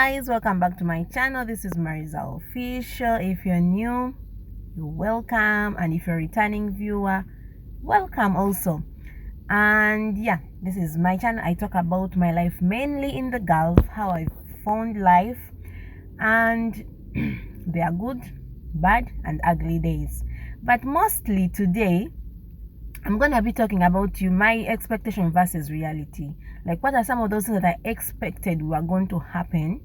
guys, welcome back to my channel. This is Marisa Official. If you're new, you're welcome, and if you're a returning viewer, welcome also. And yeah, this is my channel. I talk about my life mainly in the Gulf, how I found life, and there are good, bad, and ugly days, but mostly today I'm gonna be talking about my expectation versus reality. Like, what are some of those things that I expected were going to happen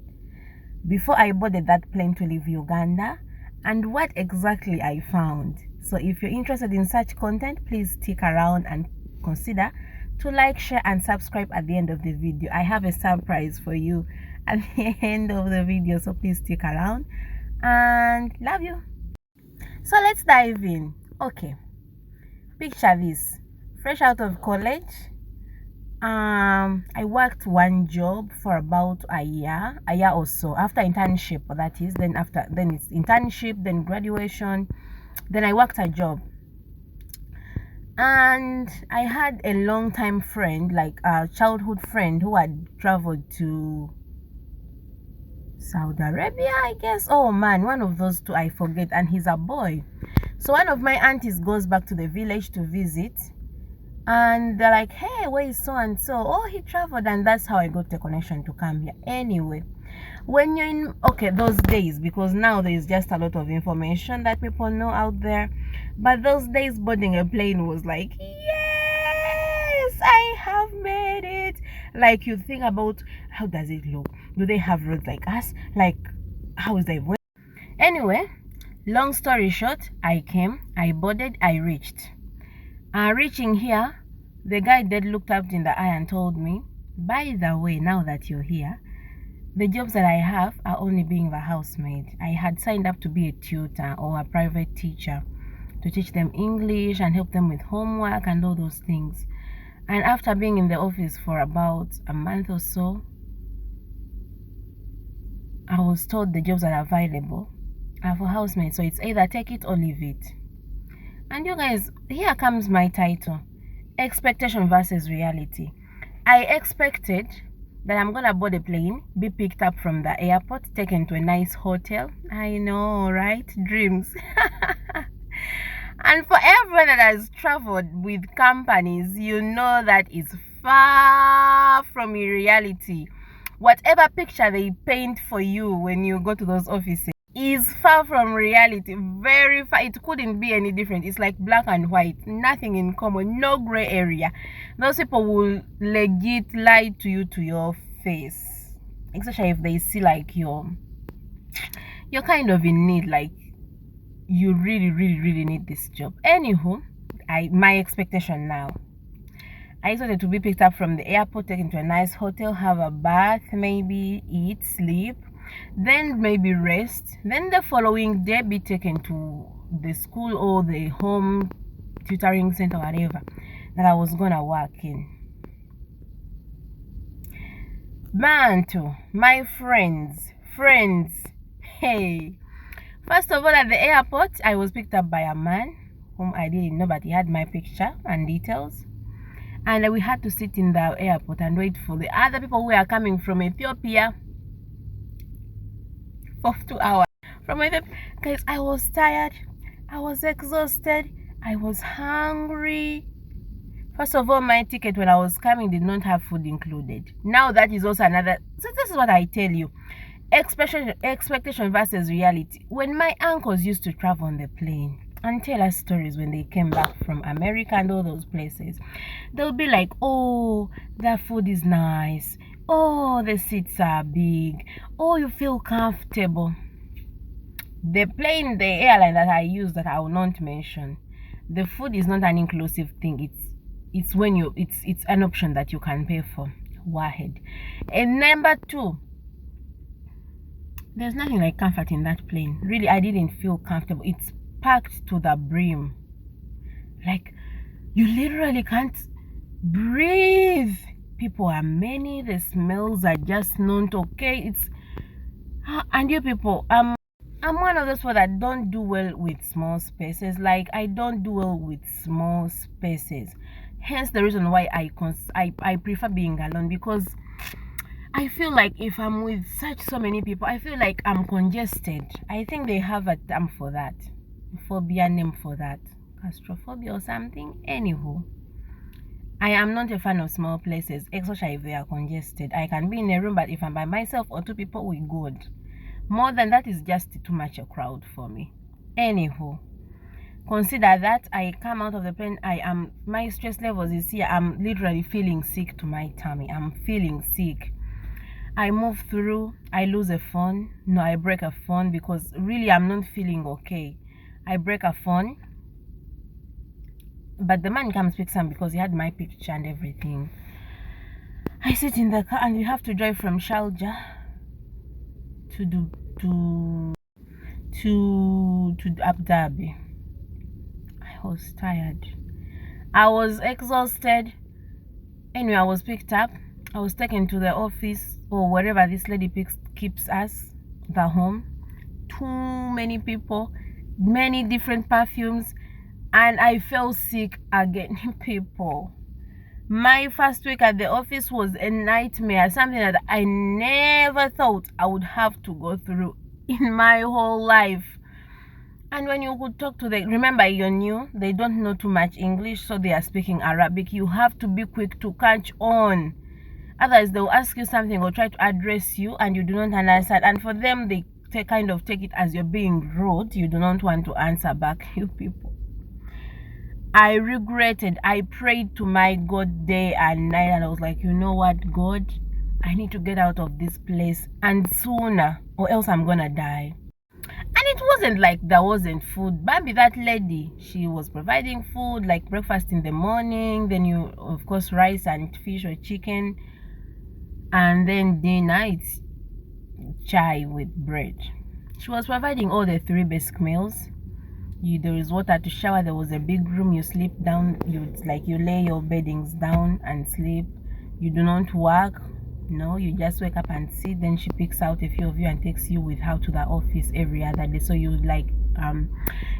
before I boarded that plane to leave Uganda, and what exactly I found. So if you're interested in such content, please stick around and consider to like, share, and subscribe at the end of the video. I have a surprise for you at the end of the video, so please stick around, and love you. So let's dive in. Okay, picture this. Fresh out of college, I worked one job for about a year or so. After internship, that is, then it's internship, then graduation, then I worked a job. And I had a long time friend, like a childhood friend, who had traveled to Saudi Arabia, I guess. Oh man, one of those two, I forget, and he's a boy. So one of my aunties goes back to the village to visit, and they're like, hey, where is so and so? Oh, he traveled. And that's how I got the connection to come here. Anyway, when you're in those days, because now there's just a lot of information that people know out there, but those days boarding a plane was like, yes, I have made it. Like, you think about, how does it look? Do they have roads like us? Like, how is it? Anyway, long story short, I came, I boarded, I reached. Reaching here, the guy then looked up in the eye and told me, by the way, now that you're here, the jobs that I have are only being the housemaid. I had signed up to be a tutor or a private teacher to teach them English and help them with homework and all those things. And after being in the office for about a month or so, I was told the jobs that are available are for housemaid. So it's either take it or leave it. And you guys, here comes my title: expectation versus reality. I expected that I'm gonna board a plane, be picked up from the airport, taken to a nice hotel. I know, right? Dreams. And for everyone that has traveled with companies, you know that is far from reality. Whatever picture they paint for you when you go to those offices is far from reality, very far. It couldn't be any different. It's like black and white, nothing in common, no gray area. Those people will legit lie to you to your face, especially if they see like you're kind of in need, like you really need this job. Anywho, my expectation now, I wanted to be picked up from the airport, taken to a nice hotel, have a bath, maybe eat, sleep, then maybe rest, then the following day be taken to the school or the home tutoring center, whatever that I was gonna work in. Bantu, my friends, hey, first of all, at the airport I was picked up by a man whom I didn't know, but he had my picture and details, and we had to sit in the airport and wait for the other people who are coming from Ethiopia for 2 hours. From Ethiopia, guys, I was tired, I was exhausted, I was hungry. First of all, my ticket when I was coming did not have food included. Now that is also another. So this is what I tell you: expectation versus reality. When my uncles used to travel on the plane and tell us stories when they came back from America and all those places, they'll be like, oh, the food is nice, oh, the seats are big, oh, you feel comfortable. The plane, the airline that I use, that I will not mention, the food is not an inclusive thing. It's when it's an option that you can pay for. Wahed. And number two, there's nothing like comfort in that plane. Really, I didn't feel comfortable. It's packed to the brim. Like, you literally can't breathe. People are many. The smells are just not okay. And you people, I'm one of those people that don't do well with small spaces. Like, I don't do well with small spaces. Hence the reason why I prefer being alone, because I feel like if I'm with so many people, I feel like I'm congested. I think they have a term for that, phobia name for that, claustrophobia or something. Anywho, I am not a fan of small places, especially if they are congested. I can be in a room, but if I'm by myself or two people, we good. More than that is just too much a crowd for me. Anywho, consider that I come out of the plane. My stress levels is here. I'm literally feeling sick to my tummy. I'm feeling sick. I move through. I lose a phone. No, I break a phone because really I'm not feeling okay. I break a phone, but the man comes pick some because he had my picture and everything. I sit in the car and we have to drive from Sharjah to do to Abu Dhabi. I was tired. I was exhausted. Anyway, I was picked up. I was taken to the office or wherever this lady keeps us, the home. Too many people, many different perfumes, and I felt sick again. People, my first week at the office was a nightmare, something that I never thought I would have to go through in my whole life. And when you could talk to them, remember you're new, they don't know too much English, so they are speaking Arabic. You have to be quick to catch on. Otherwise, they'll ask you something or try to address you and you do not understand. And for them, they kind of take it as you're being rude. You do not want to answer back, you people. I regretted. I prayed to my God day and night, and I was like, you know what, God, I need to get out of this place and sooner, or else I'm gonna die. And it wasn't like there wasn't food. Bambi, that lady, she was providing food, like breakfast in the morning, then you, of course, rice and fish or chicken, and then dinner, it's chai with bread. She was providing all the 3 basic meals. There is water to shower. There was a big room. You sleep down. You lay your beddings down and sleep. You do not work. No, you just wake up and sit. Then she picks out a few of you and takes you with her to the office every other day. So you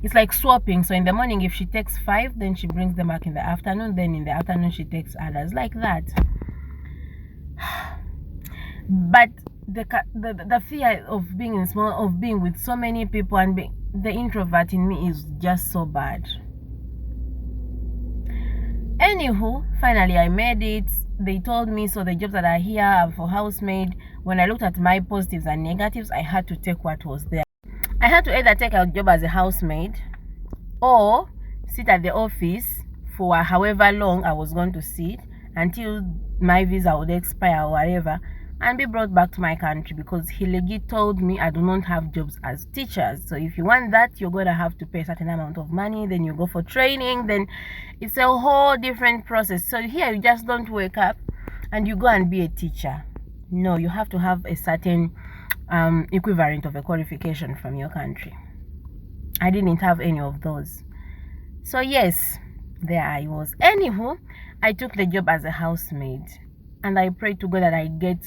it's like swapping. So in the morning, if she takes 5, then she brings them back in the afternoon. Then in the afternoon, she takes others, like that. But the fear of being with so many people and the introvert in me is just so bad. Anywho, finally I made it. They told me, so the jobs that are here are for housemaid. When I looked at my positives and negatives, I had to take what was there. I had to either take a job as a housemaid or sit at the office for however long I was going to sit until my visa would expire or whatever, and be brought back to my country, because he legit told me I do not have jobs as teachers. So if you want that, you're going to have to pay a certain amount of money, then you go for training, then it's a whole different process. So here you just don't wake up and you go and be a teacher. No, you have to have a certain equivalent of a qualification from your country. I didn't have any of those. So yes, there I was. Anywho, I took the job as a housemaid, and I prayed to God that I get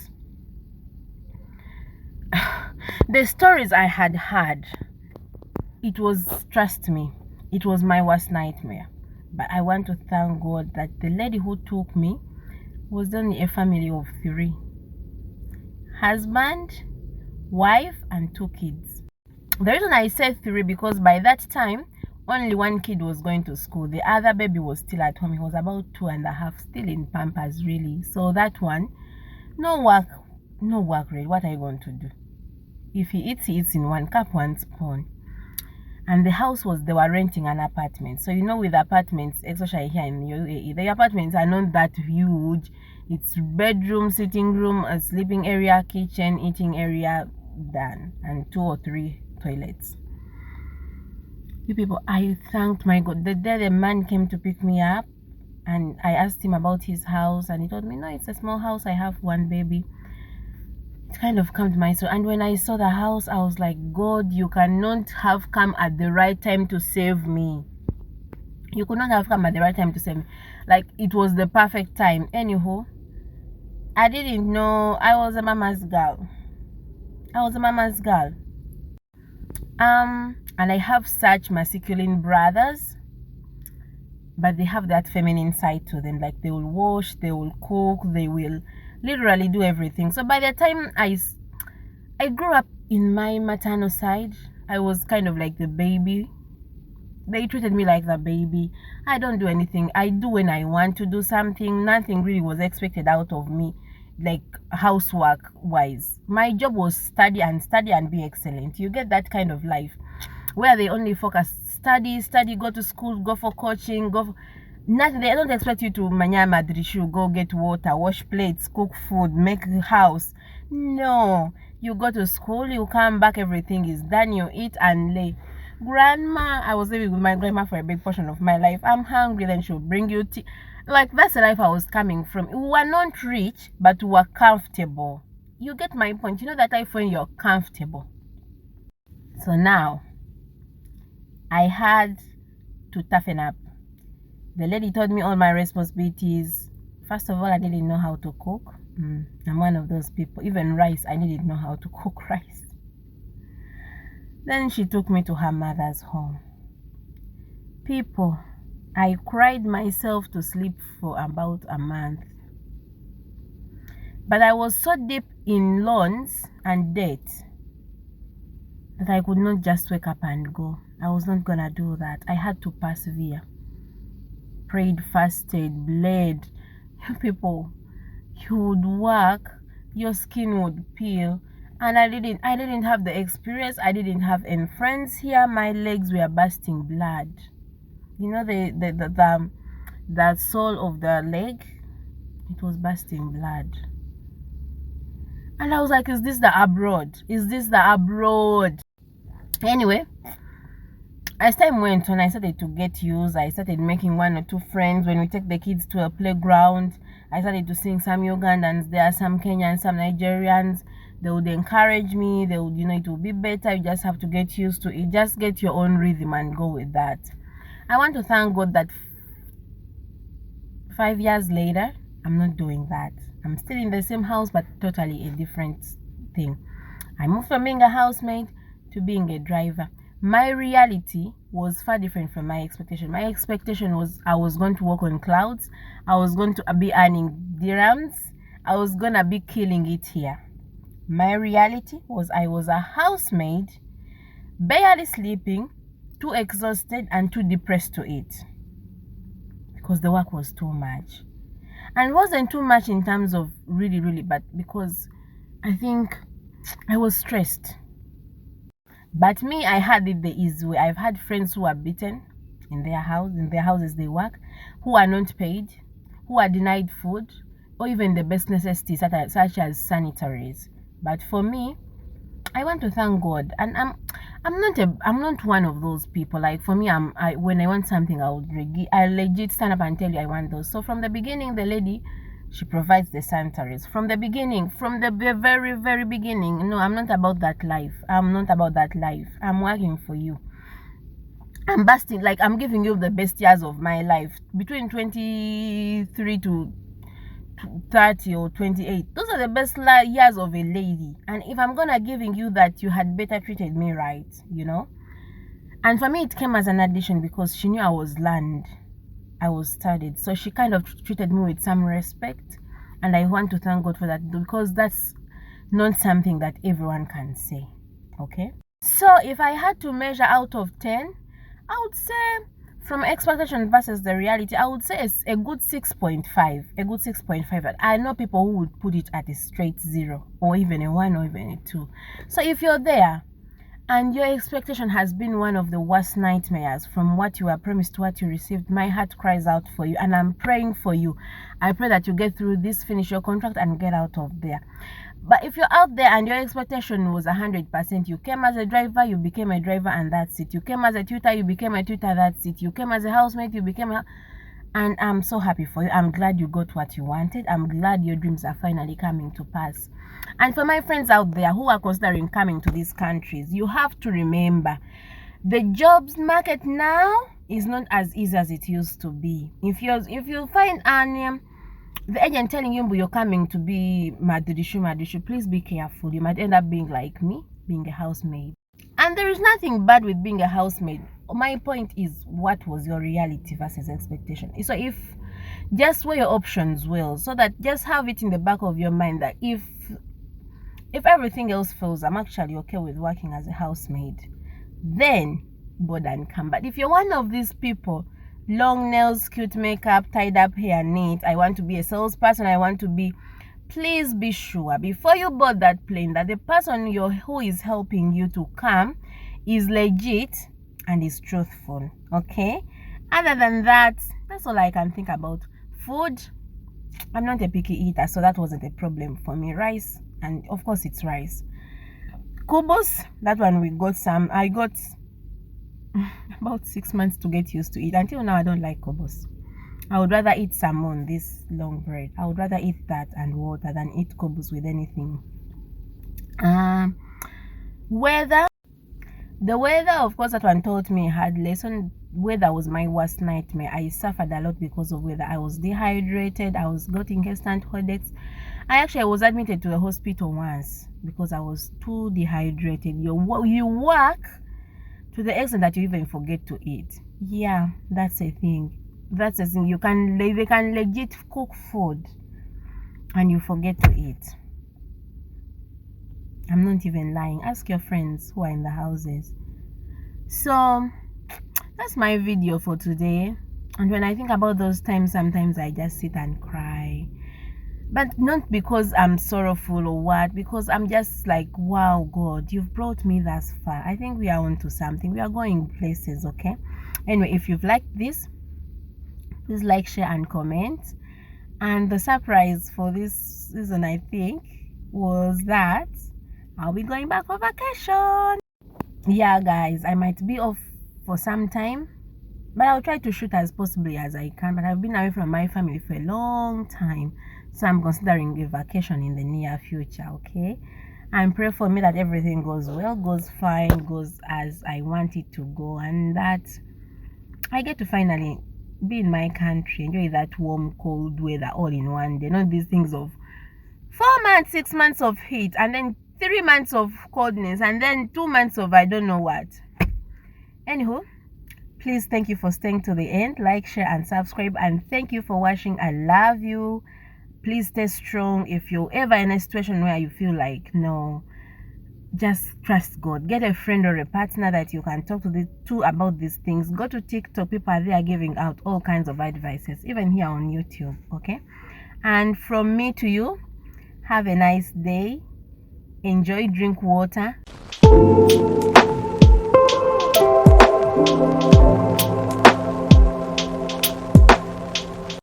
the stories I had heard. It was, trust me, it was my worst nightmare. But I want to thank God that the lady who took me was only a family of 3: husband, wife, and 2 kids. The reason I said 3, because by that time only 1 kid was going to school. The other baby was still at home. He was about 2.5, still in Pampers, really. So that one, no work rate. What are you going to do? If he eats in 1 cup, 1 spoon. And the house they were renting an apartment. So with apartments, especially here in UAE, the apartments are not that huge. It's bedroom, sitting room, a sleeping area, kitchen, eating area, done, and 2 or 3 toilets. You people, I thanked my God. The day the man came to pick me up, and I asked him about his house, and he told me, no, it's a small house. I have 1 baby. It kind of calmed my soul. And when I saw the house, I was like, God, you cannot have come at the right time to save me. You could not have come at the right time to save me. Like, it was the perfect time. Anywho, I didn't know I was a mama's girl. And I have such masculine brothers, but they have that feminine side to them. Like, they will wash, they will cook, they will literally do everything. So by the time I grew up in my maternal side, I was kind of like the baby. They treated me like the baby. I don't do anything. I do when I want to do something. Nothing really was expected out of me, like housework wise. My job was study and be excellent. You get that kind of life where they only focus study, go to school, go for coaching, nothing. They don't expect you to manya madrishu, go get water, wash plates, cook food, make a house. No, you go to school, you come back, everything is done, you eat and lay. Grandma, I was living with my grandma for a big portion of my life. I'm hungry, then she'll bring you tea. Like, that's the life I was coming from. We were not rich, but we were comfortable. You get my point. You know that life when you're comfortable. So now I had to toughen up. The lady told me all my responsibilities. First of all, I didn't know how to cook. I'm one of those people. Even rice, I didn't know how to cook rice. Then she took me to her mother's home. People, I cried myself to sleep for about a month. But I was so deep in loans and debt that I could not just wake up and go. I was not gonna do that. I had to persevere. Prayed, fasted, bled. You people, you would work, your skin would peel. And I didn't have the experience. I didn't have any friends here. My legs were bursting blood. You know the sole of the leg, it was bursting blood. And I was like, is this the abroad? Is this the abroad? Anyway, as time went on, I started to get used. I started making one or two friends. When we take the kids to a playground, I started to sing some Ugandans there, some Kenyans, some Nigerians. They would encourage me. They would, it will be better. You just have to get used to it. Just get your own rhythm and go with that. I want to thank God that 5 years later, I'm not doing that. I'm still in the same house, but totally a different thing. I moved from being a housemaid to being a driver. My reality was far different from my expectation. My expectation was I was going to walk on clouds. I was going to be earning dirhams. I was going to be killing it here. My reality was I was a housemaid, barely sleeping, too exhausted and too depressed to eat because the work was too much. And it wasn't too much in terms of really, but because I think I was stressed. But me, I had it the easy way. I've had friends who are beaten in their houses they work, who are not paid, who are denied food, or even the best necessities such as sanitaries. But for me, I want to thank God, and I'm not one of those people. Like for me, when I want something, I legit stand up and tell you I want those. So from the beginning, the lady, she provides the sanitaries. From the beginning, from the very, very beginning. No, I'm not about that life. I'm not about that life. I'm working for you. I'm busting, like I'm giving you the best years of my life. Between 23 to 30 or 28, those are the best years of a lady. And if I'm gonna giving you that, you had better treated me right, And for me, it came as an addition because she knew I was learned, I was studied, so she kind of treated me with some respect, and I want to thank God for that, because that's not something that everyone can say. Okay, so if I had to measure out of 10, I would say, from expectation versus the reality, I would say it's a good 6.5. A good 6.5. I know people who would put it at a straight 0, or even a 1, or even a 2. So if you're there and your expectation has been one of the worst nightmares from what you were promised to what you received, my heart cries out for you, and I'm praying for you. I pray that you get through this, finish your contract, and get out of there. But if you're out there and your expectation was 100%, you came as a driver, you became a driver, and that's it. You came as a tutor, you became a tutor, that's it. You came as a housemaid, you became a... And I'm so happy for you. I'm glad you got what you wanted. I'm glad your dreams are finally coming to pass. And for my friends out there who are considering coming to these countries, you have to remember, the jobs market now is not as easy as it used to be. If you find the agent telling you you're coming to be Madrishu, please be careful. You might end up being like me, being a housemaid. And there is nothing bad with being a housemaid. my point is, what was your reality versus expectation? So if just weigh your options well, so that just have it in the back of your mind that if everything else fails, I'm actually okay with working as a housemaid, then board and come. But if you're one of these people, long nails, cute makeup, tied up hair, neat, I want to be a salesperson, I want to be, please be sure before you board that plane that the person who is helping you to come is legit and is truthful. Okay, other than that, that's all I can think about. Food, I'm not a picky eater, so that wasn't a problem for me. Rice, and of course it's rice. Kubos, that one I got about 6 months to get used to it. Until now I don't like kubos. I would rather eat salmon, this long bread. I would rather eat that and water than eat kubos with anything. Weather, the weather, of course, that one taught me a hard lesson. Weather was my worst nightmare. I suffered a lot because of weather. I was dehydrated, I was getting instant headaches. I was admitted to a hospital once because I was too dehydrated. You work to the extent that you even forget to eat. Yeah, that's a thing. That's a thing. They can legit cook food and you forget to eat. I'm not even lying. Ask your friends who are in the houses. So that's my video for today. And when I think about those times, sometimes I just sit and cry. But not because I'm sorrowful or what, because I'm just like, wow, God, you've brought me thus far. I think we are onto something. We are going places, okay? Anyway, if you've liked this, please like, share, and comment. And the surprise for this season, I think, was that I'll be going back for vacation. Yeah, guys, I might be off for some time, but I'll try to shoot as possibly as I can. But I've been away from my family for a long time, so I'm considering a vacation in the near future, okay? And pray for me that everything goes well, goes fine, goes as I want it to go, and that I get to finally be in my country, enjoy that warm, cold weather all in one day. Not these things of 4 months, 6 months of heat, and then 3 months of coldness, and then 2 months of I don't know what. Anywho, please, thank you for staying to the end. Like, share, and subscribe. And thank you for watching. I love you. Please stay strong. If you're ever in a situation where you feel like, no, just trust God. Get a friend or a partner that you can talk to about these things. Go to TikTok. People are there giving out all kinds of advices, even here on YouTube. Okay? And from me to you, have a nice day. Enjoy, drink water.